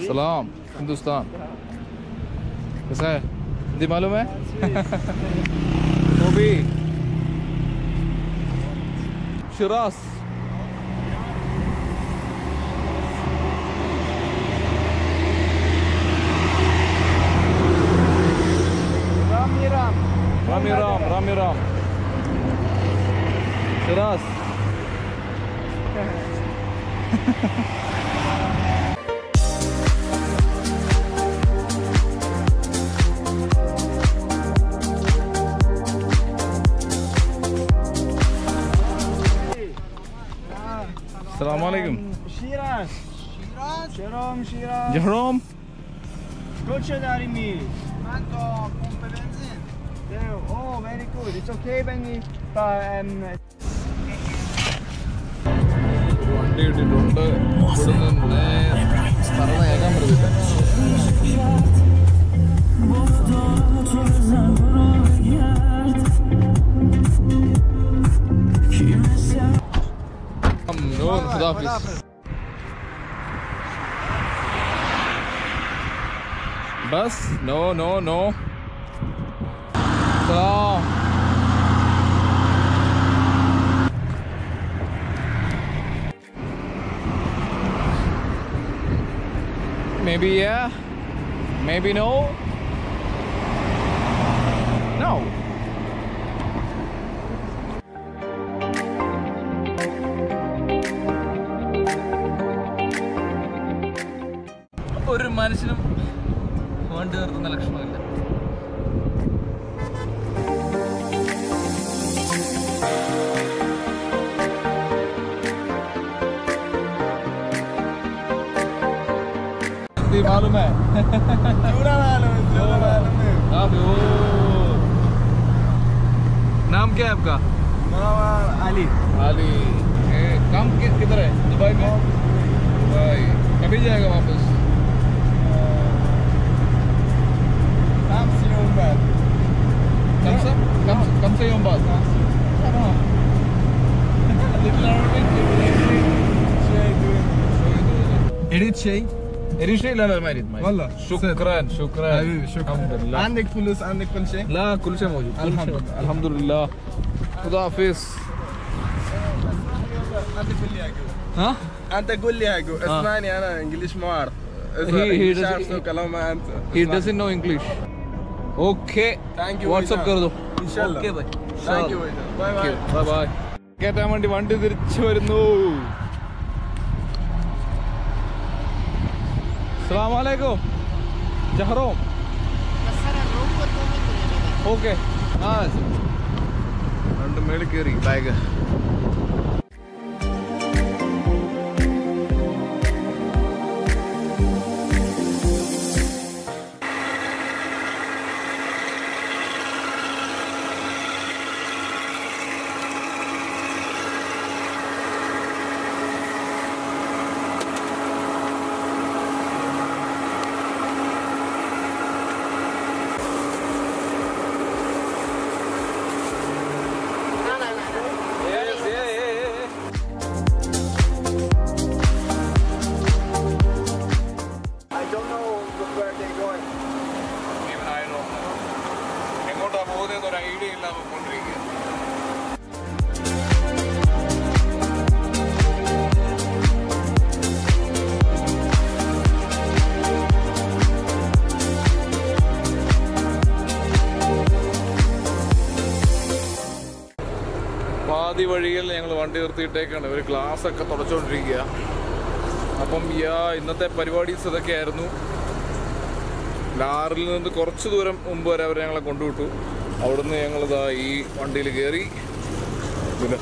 सलाम हिंदुस्तान कैसा है हिंदी मालूम है तो भी शिरास Ram शिरास Assalamualaikum. Shiraz. Shalom, Shiraz. Jerome. Skoče dari mi. Manto, pompe benzin. Oh, very good. It's okay, Benny. വണ്ടി ഇട്ടിട്ടുണ്ട് ഇവിടുന്ന് സ്ഥലം പറ്റില്ല बस no no no maybe yeah, maybe no. No. ഒരു മനുഷ്യനും വണ്ടി നിർത്തുന്ന ലക്ഷണമില്ല. मालूम है नाम क्या है आपका? Ali. अली. काम किधर है? दुबई में. दुबई कभी जाएगा वापस? कम से यौम बाद. Edit şey. Edit şey لا لا ما يريد. والله شكرا شكرا حبيبي شكرا. الحمد لله. عندك فلوس عندك كل شيء؟ لا كل شيء موجود. الحمد لله. خدا حافظ. انت قول لي هاجو. ها؟ انت قول لي هاجو. اسمعني انا انجليش ما اعرف. He doesn't know English. Okay. Thank you. WhatsApp कर दो. इंशाल्लाह. Okay भाई. Thank you. Bye bye. Bye bye. കേട്ടാൻ വേണ്ടി വണ്ടി തിരിച്ചു വരുന്നു. Assalamualaikum. Jahrom. Okay. രണ്ട് മേളിൽ കയറി ബാഗ്. പാതി വഴിയിൽ ഞങ്ങൾ വണ്ടി നിർത്തിയിട്ടേക്കാണ്. ഒരു ഗ്ലാസ് ഒക്കെ തുടച്ചുകൊണ്ടിരിക്കുക. അപ്പം ഇന്നത്തെ പരിപാടീസ് ഇതൊക്കെയായിരുന്നു. ലാറിൽ നിന്ന് കുറച്ച് ദൂരം മുമ്പ് വരെ അവർ ഞങ്ങളെ കൊണ്ടുവിട്ടു. അവിടുന്ന് ഞങ്ങളിതാ ഈ വണ്ടിയിൽ കയറി. പിന്നെ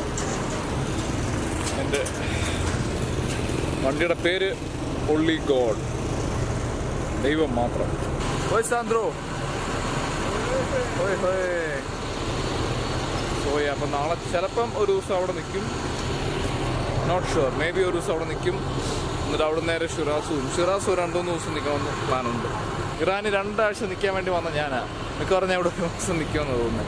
എൻ്റെ വണ്ടിയുടെ പേര് ഒൺലി ഗോഡ്, ദൈവം മാത്രം. ഓയ് സാന്ദ്രോ, ഓയ് ഹോയ്. സോയ. അപ്പം നാളെ ചിലപ്പം ഒരു ദിവസം അവിടെ നിൽക്കും, നോട്ട് ഷുവർ, മേ ബി ഒരു ദിവസം അവിടെ നിൽക്കും. എന്നിട്ട് അവിടെ നേരെ ഷിറാസും 2-3 ദിവസം നിൽക്കണമെന്ന് പ്ലാനുണ്ട്. ഇറാന് 2 ആഴ്ച നിൽക്കാൻ വേണ്ടി വന്ന ഞാനാ. മിക്കവാറും ഞാൻ ഇവിടെ 1 മാസം നിൽക്കുമെന്ന് തോന്നുന്നു.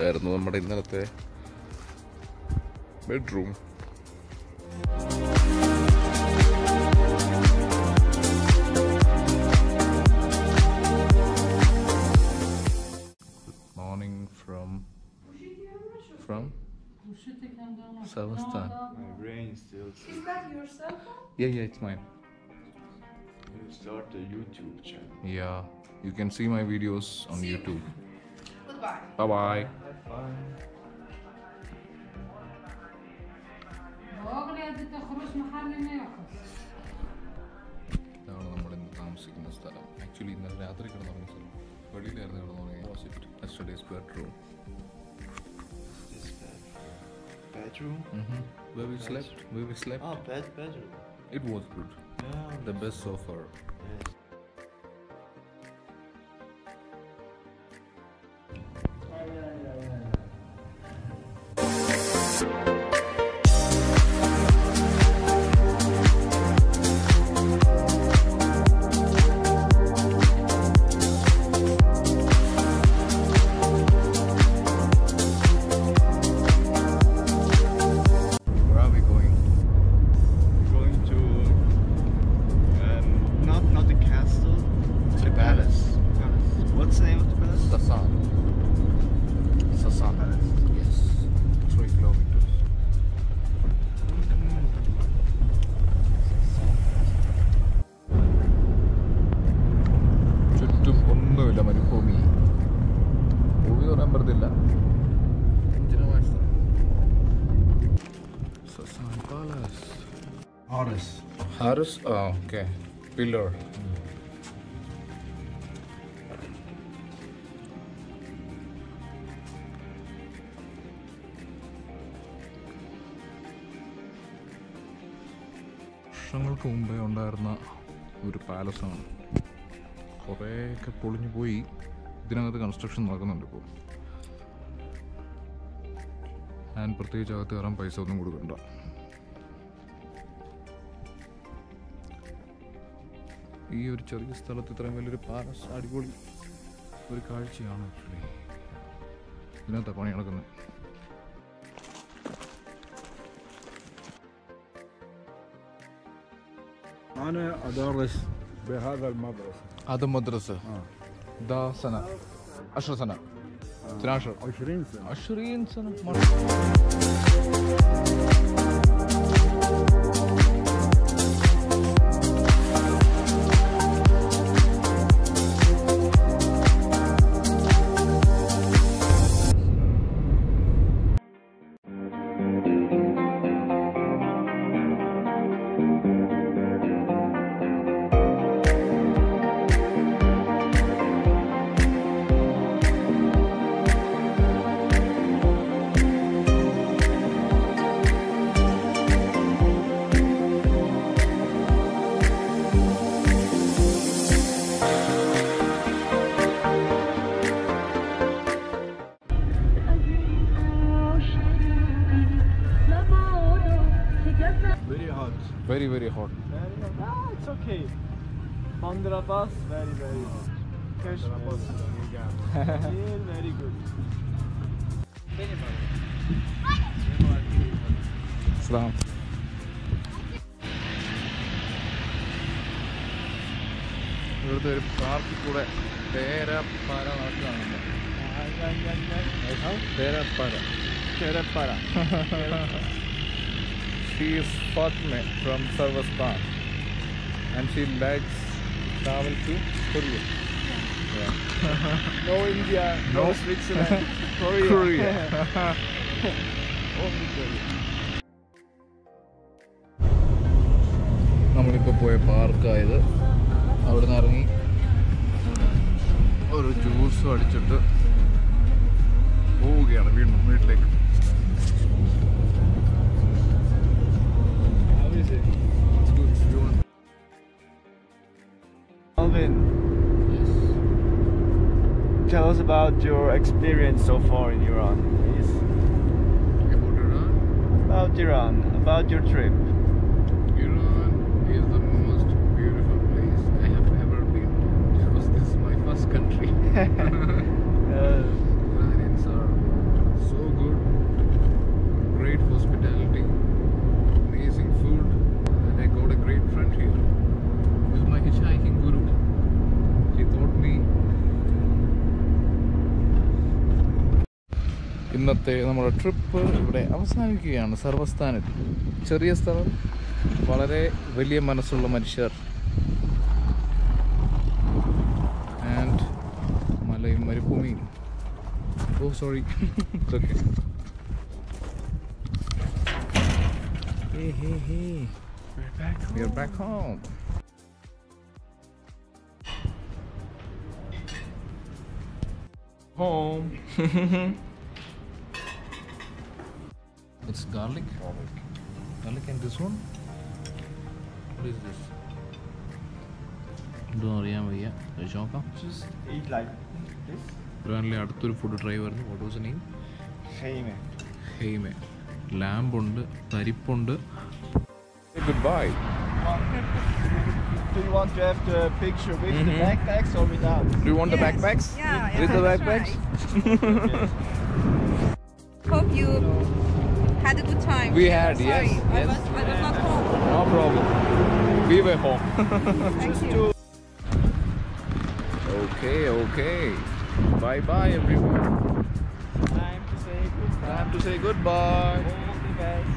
ഇതായിരുന്നു നമ്മുടെ ഇന്നലത്തെ bedroom. Morning from Savastan. My brain still. Is that your cell phone? Yeah, it's mine. You start a YouTube channel. Yeah, you can see my videos on See you. YouTube. Goodbye. Bye-bye. Have fun. ഇതാണ് നമ്മൾ ഇന്ന് താമസിക്കുന്ന സ്ഥലം. Actually ഇന്നലെ രാത്രി കിടന്നുറങ്ങിയ സ്ഥലം വെളിയിലായിരുന്നു കിടന്നുറങ്ങിയത്. Yesterday's bedroom. This bedroom. Where we slept. Oh, bedroom. It was good. Yeah. The best so far. Yes. Where are we going? Going to not the castle. The palace. What's the name of the palace? Sasan. Yes. 3 kilometers. ചുറ്റും ഒന്നുമില്ല, മരുഭൂമി. ഭൂമി എന്ന് പറയാൻ പറ്റത്തില്ല. Sasan Palace. Harris? Oh, okay. Pillar. വർഷങ്ങൾക്ക് മുമ്പേ ഉണ്ടായിരുന്ന ഒരു പാലസാണ്. കുറേയൊക്കെ പൊളിഞ്ഞു പോയി. ഇതിനകത്ത് കൺസ്ട്രക്ഷൻ നടക്കുന്നുണ്ട് ഇപ്പോൾ. ഞാൻ പ്രത്യേകിച്ച് അകത്ത് കയറാൻ പൈസ ഒന്നും കൊടുക്കണ്ട. ഈ ഒരു ചെറിയ സ്ഥലത്ത് ഇത്രയും വലിയൊരു പാലസ് അടിപൊളി ഒരു കാഴ്ചയാണ്. ആക്ച്വലി ഇതിനകത്താണ് പണി നടക്കുന്നത്. أنا أدرس بهذا المدرسة هذا مدرسة ده سنة 10 سنة 12 20 سنة 20 سنة Very hot. very very hot. Very hot. Ah, it's okay. Bandrabas, very hot. Kashmir. Yeah, very good. Salam. ഇവിടുത്തെ ഒരു പാർക്കിൽ കൂടെ തേരപ്പാര നാട്ടിലാണ്. തേരപ്പാര. Terepara. She is Fatme from Savastan and she likes travel to Korea. Yeah. No India, no No. Switzerland, Korea. Korea. Only Korea. നമ്മളിപ്പോൾ പോയ പാർക്കായത്. അവിടെ നിന്ന് ഇറങ്ങി ഒരു ജ്യൂസും അടിച്ചിട്ട് പോവുകയാണ് വീട്ടിലേക്ക്. How is it? It's good. You want? Albin, tell us about your experience so far in Iran, please. About Iran? About Iran, about your trip. Iran is the most beautiful place I have ever been to. This is my first country. Iranians are ഇന്നത്തെ നമ്മുടെ trip ഇവിടെ അവസാനിക്കുകയാണ്. സർവസ്ഥാനിൽ ചെറിയ സ്ഥലം, വളരെ വലിയ മനസ്സുള്ള മനുഷ്യർ, ആൻഡ് മലയും മരുഭൂമിയും. Oh sorry, it's okay. Hey. We are back home. Home. It's garlic. Garlic and this one. What is this? Don't അറിയാൻ ചോക്കാം. Just eat like this. ബ്രാൻഡിലെ അടുത്തൊരു ഫുഡ് ട്രൈ വരുന്നു. What was the name? ഹെയ്മെ. ലാമ്പുണ്ട്, പരിപ്പുണ്ട്. Goodbye. Do you want to have the picture with the backpacks or without? Do you want the backpacks? Yeah. With the that's backpacks? right. Hope you had a good time. We had, Sorry, yes. I was not home. No problem. We were home. Thank you. Okay. Bye everyone. Time to say goodbye. Time to say goodbye. All the best.